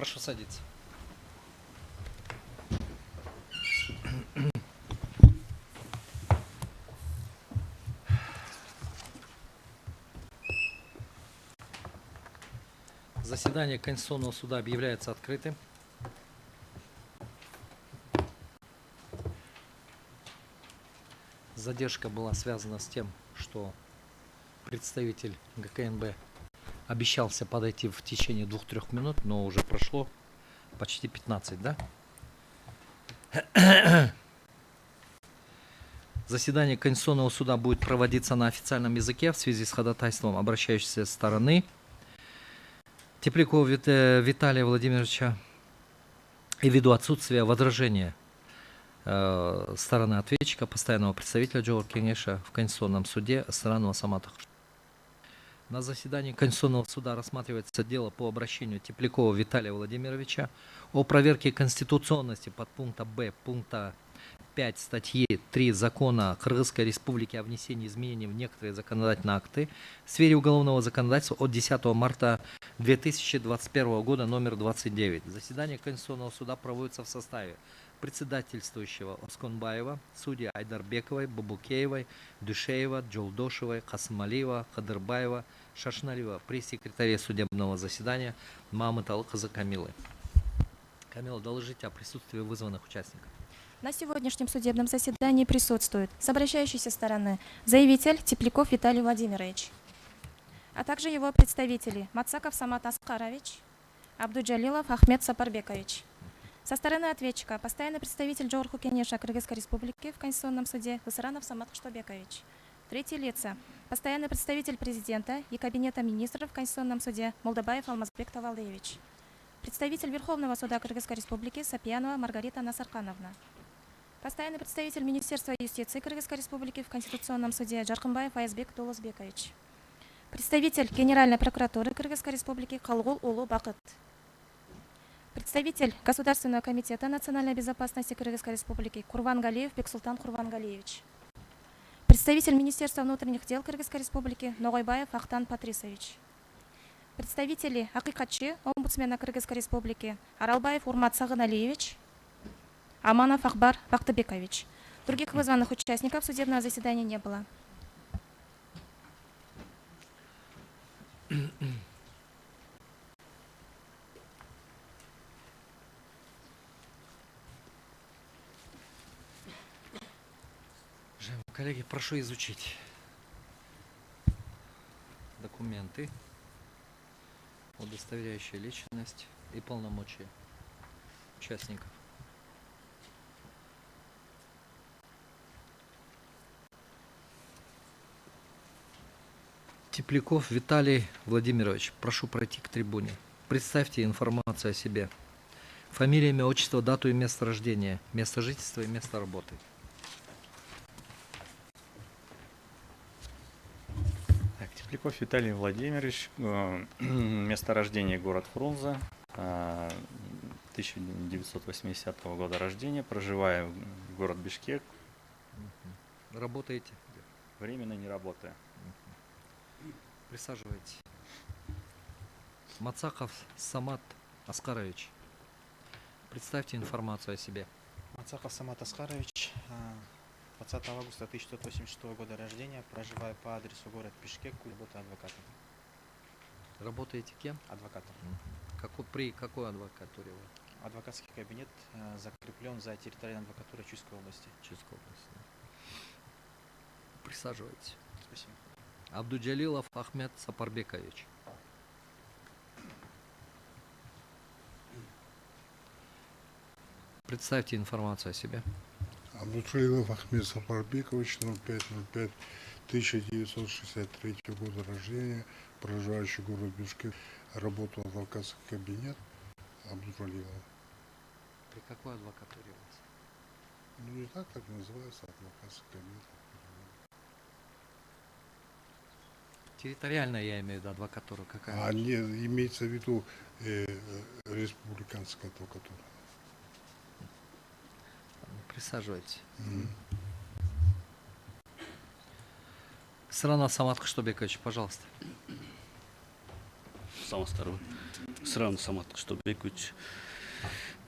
Прошу садиться. Заседание Конституционного суда объявляется открытым. Задержка была связана с тем, что представитель ГКНБ обещался подойти в течение 2-3 минут, но уже прошло почти 15, да? Заседание Конституционного суда будет проводиться на официальном языке в связи с ходатайством обращающейся стороны Теплякова Виталия Владимировича и ввиду отсутствия возражения стороны ответчика, постоянного представителя Джохор Кенеша в Конституционном суде Саранова Самата. На заседании Конституционного суда рассматривается дело по обращению Теплякова Виталия Владимировича о проверке конституционности подпункта Б пункта 5 статьи 3 закона Кыргызской Республики о внесении изменений в некоторые законодательные акты в сфере уголовного законодательства от 10 марта 2021 года номер 29. Заседание Конституционного суда проводится в составе председательствующего Осконбаева, судьи Айдарбековой, Бабукеевой, Душеева, Джолдошевой, Касымалиева, Кадырбаева, Шашналева, пресс-секретаре судебного заседания Мамыталы кызы Камилы. Камила, доложите о присутствии вызванных участников. На сегодняшнем судебном заседании присутствуют с обращающейся стороны заявитель Тепляков Виталий Владимирович, а также его представители Мацаков Самат Аскарович, Абдуджалилов Ахмед Сапарбекович. Со стороны ответчика постоянный представитель Джохор Кенеша Кыргызской Республики в Конституционном суде Высыранов Самат Кыштабекович. Третьи лица. Постоянный представитель президента и Кабинета министров в Конституционном суде Молдабаев Алмазбек Тавалдеевич. Представитель Верховного суда Кыргызской Республики Сапьянова Маргарита Насаркановна. Постоянный представитель Министерства юстиции Кыргызской Республики в Конституционном суде Жаркынбаев Аязбек Толозбекович. Представитель Генеральной прокуратуры Кыргызской Республики Калгул Улу Бакыт. Представитель Государственного комитета национальной безопасности Кыргызской Республики Курвангалиев Бексултан Курвангалиевич. Представитель Министерства внутренних дел Кыргызской Республики Ногойбаев Ахтан Патрисович. Представители Акикатчи омбудсмена Кыргызской Республики Аралбаев Урмат Сагыналиевич, Аманов Ахбар Бактыбекович. Других вызванных участников судебного заседания не было. Коллеги, прошу изучить документы, удостоверяющие личность и полномочия участников. Тепляков Виталий Владимирович, прошу пройти к трибуне. Представьте информацию о себе. Фамилия, имя, отчество, дату и место рождения, место жительства и место работы. Тепляков Виталий Владимирович, место рождения город Фрунзе, 1980 года рождения, проживаю в город Бишкек. Работаете? Временно не работаю. Присаживайтесь. Мацаков Самат Аскарович, представьте информацию о себе. Мацаков Самат Аскарович, 20 августа 1986 года рождения, проживаю по адресу город Бишкек, работаю адвокатом. Работаете кем? Адвокатом. При какой адвокатуре вы? Адвокатский кабинет закреплен за территориальной адвокатурой Чуйской области. Чуйской области. Присаживайтесь. Спасибо. Абдуджалилов Ахмед Сапарбекович. Представьте информацию о себе. Абдуджалилов Ахмед Сапарбекович, 05.05.1963 года рождения, проживающий в городе Бишкек, работал в адвокатский кабинет Абдуджалилова. При какой адвокатуре у вас? Ну не так называется адвокатский кабинет. Территориальная, я имею в виду, адвокатура какая? А не имеется в виду республиканская адвокатура. Присаживайтесь. Саранов Самат Кыштабекович, пожалуйста. Самастарова. Исраун Самат Кштубекович,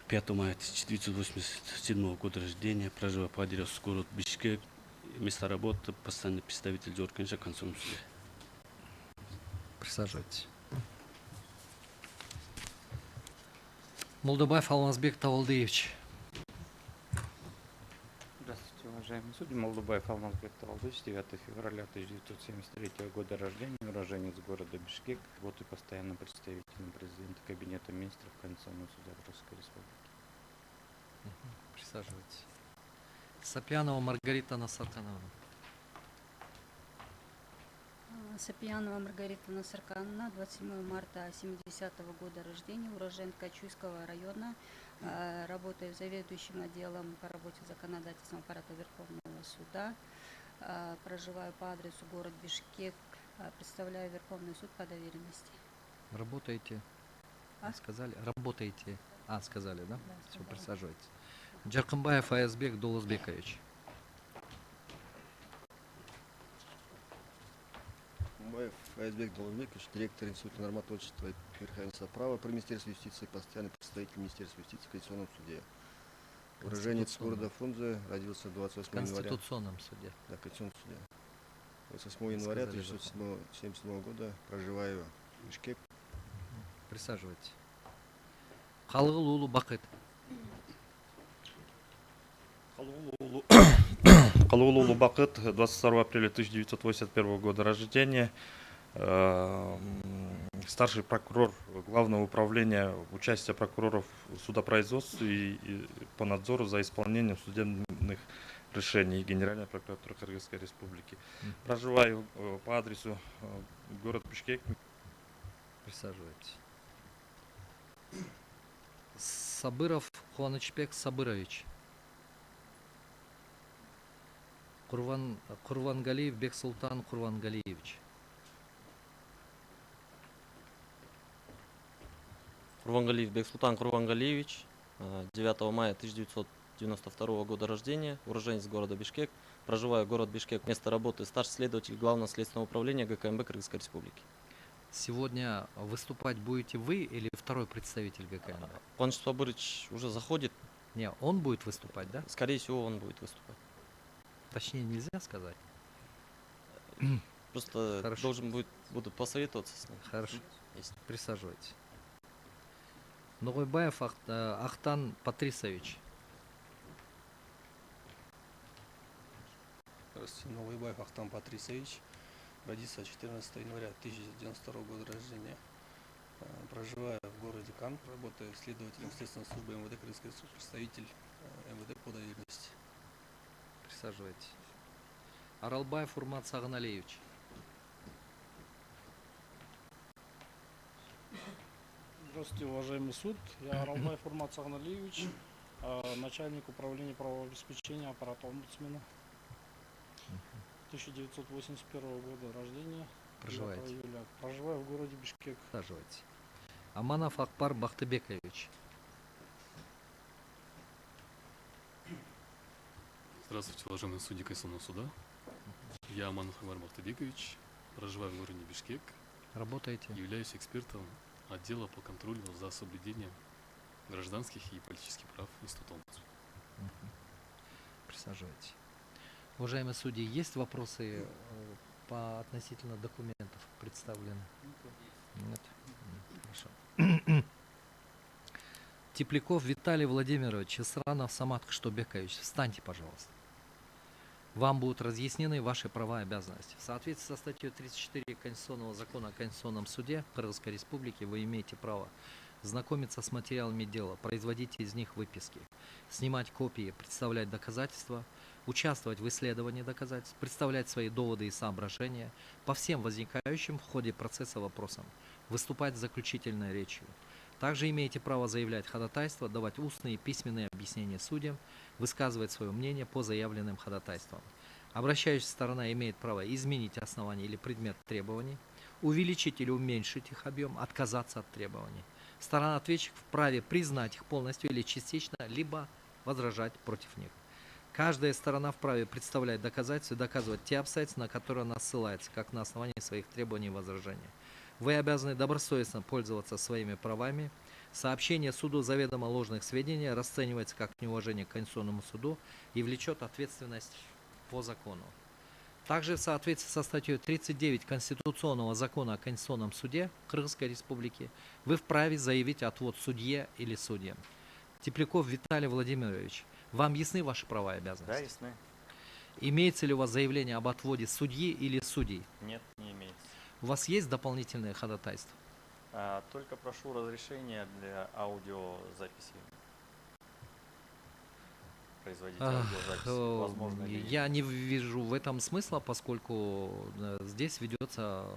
5 мая 1987 года рождения, проживаю по адресу город Бишкек, место работы, постоянный представитель Джоркинша в Конституционном суде. Присаживайтесь. Молдобаев Алмазбек Тавалдыевич. Здравствуйте, уважаемые судьи. Молдобаев Алмазбек Тавалдыевич, 9 февраля 1973 года рождения, уроженец города Бишкек, работаю постоянным представителем президента Кабинета министров Конституционного суда Российской Республики. Присаживайтесь. Сапьянова Маргарита Насаркановна. Сапьянова Маргарита Насаркановна, 27 марта 70-го года рождения, уроженка Чуйского района, работаю заведующим отделом по работе с законодательством аппарата Верховного суда, проживаю по адресу город Бишкек, представляю Верховный суд по доверенности. Работаете? А? Сказали? Работаете? Сказали, да? Да, Все, сказала. присаживайтесь. Джаркамбаев Аязбек Долузбекович. Мамбаев Аязбек Долузбекович, директор Института нормотворчества и верховенства права при Министерстве юстиции, постоянный представитель Министерства юстиции в Конституционном суде. Уроженец города Фрунзе, родился 28 В января. Конституционном суде. Да, в Конституционном суде. 28 января Сказали 1977 года проживаю в Бишкек. Присаживайтесь. Халгыл Улу Бакыт. Калуулу Бакыт, 22 апреля 1981 года рождения, старший прокурор Главного управления участия прокуроров в судопроизводстве и по надзору за исполнением судебных решений Генеральной прокуратуры Кыргызской Республики. Проживаю по адресу город Бишкек. Присаживайтесь. Сабыров Хуанычбек Сабырович. Курвангалиев Бексултан Курвангалиевич. Курвангалиев Бексултан Курвангалиевич, 9 мая 1992 года рождения, уроженец города Бишкек, проживаю город Бишкек, место работы старший следователь Главного следственного управления ГКМБ Кыргызской Республики. Сегодня выступать будете вы или второй представитель ГКМБ? Куаныч Сабырович уже заходит, Не, он будет выступать, да? скорее всего он будет выступать. Точнее нельзя сказать. Просто Хорошо. должен буду посоветоваться с ним. Хорошо. Есть. Присаживайтесь. Нугойбаев Ахтан Патрисович. Здравствуйте, Новоибаев Ахтам Патрисович, родился 14 января 1992 года рождения, проживаю в городе Кан, работаю следователем Следственной службы МВД Кыргызской Республики, представитель МВД по доверенности. Присаживайтесь. Аралбаев Урмат Сагналеевич. Здравствуйте, уважаемый суд. Я Аралбаев Урмат Сагналиевич, начальник управления правового обеспечения аппарата омбудсмена. 1981 года рождения. 9 Проживаете? июля. Проживаю в городе Бишкек. Присаживайтесь. Аманов Акпар Бахтыбекович. Здравствуйте, уважаемые судьи Конституционного суда. Я Аманов Акпар Бахтыбекович, проживаю в городе Бишкек. Работаете? Являюсь экспертом отдела по контролю за соблюдением гражданских и политических прав Института омбудсмена. Присаживайтесь. Уважаемые судьи, есть вопросы по относительно документов представлены? Нет? Хорошо. Тепляков Виталий Владимирович, Исранов Самат Кштубекович, встаньте, пожалуйста. Вам будут разъяснены ваши права и обязанности. В соответствии со статьей 34 Конституционного закона о Конституционном суде Кыргызской Республики вы имеете право знакомиться с материалами дела, производить из них выписки, снимать копии, представлять доказательства, участвовать в исследовании доказательств, представлять свои доводы и соображения по всем возникающим в ходе процесса вопросам, выступать с заключительной речью. Также имеете право заявлять ходатайство, давать устные и письменные объяснения судьям, высказывать свое мнение по заявленным ходатайствам. Обращающаяся сторона имеет право изменить основание или предмет требований, увеличить или уменьшить их объем, отказаться от требований. Сторона-ответчик вправе признать их полностью или частично, либо возражать против них. Каждая сторона вправе представлять доказательства и доказывать те обстоятельства, на которые она ссылается, как на основании своих требований и возражений. Вы обязаны добросовестно пользоваться своими правами. Сообщение суду заведомо ложных сведений расценивается как неуважение к Конституционному суду и влечет ответственность по закону. Также в соответствии со статьей 39 Конституционного закона о Конституционном суде Кыргызской Республики вы вправе заявить отвод судье или судьям. Тепляков Виталий Владимирович, вам ясны ваши права и обязанности? Да, ясны. Имеется ли у вас заявление об отводе судьи или судей? Нет, не имеется. У вас есть дополнительные ходатайства? Только прошу разрешения для аудиозаписи. Производить аудиозапись. Возможно ли? Я не вижу в этом смысла, поскольку здесь ведется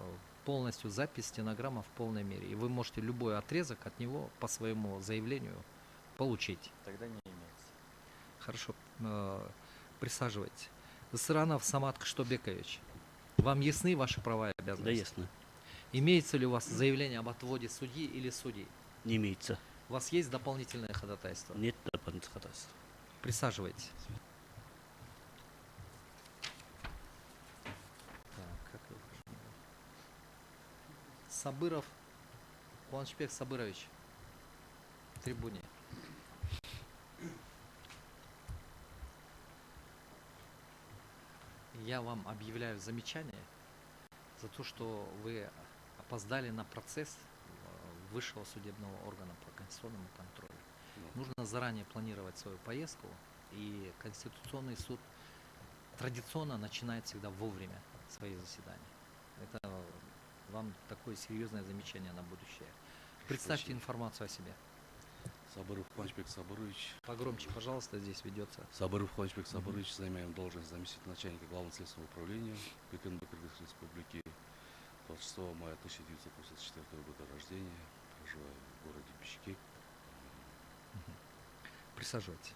полностью запись стенограмма в полной мере. И вы можете любой отрезок от него по своему заявлению получить. Тогда не имеется. Хорошо. Присаживайтесь. Сыранов Самат Кыштобекович, вам ясны ваши права и обязанности? Да, ясно. Имеется ли у вас заявление об отводе судьи или судей? Не имеется. У вас есть дополнительное ходатайство? Нет дополнительных ходатайств. Присаживайтесь. Так, как его фамилия? Сабыров Куанышбек Сабырович. В трибуне. Я вам объявляю замечание за то, что вы опоздали на процесс высшего судебного органа по конституционному контролю. Нужно заранее планировать свою поездку, и Конституционный суд традиционно начинает всегда вовремя свои заседания. Это вам такое серьезное замечание на будущее. Представьте информацию о себе. Сабыров Куанышбек Сабырович. Погромче, пожалуйста, здесь ведется. Сабыров Куанышбек Сабырович, занимаем должность заместителя начальника Главного следственного управления КНБ Кыргызской Республики. 26 мая 1984 года рождения. Проживаю в городе Бишкек. Присаживайтесь.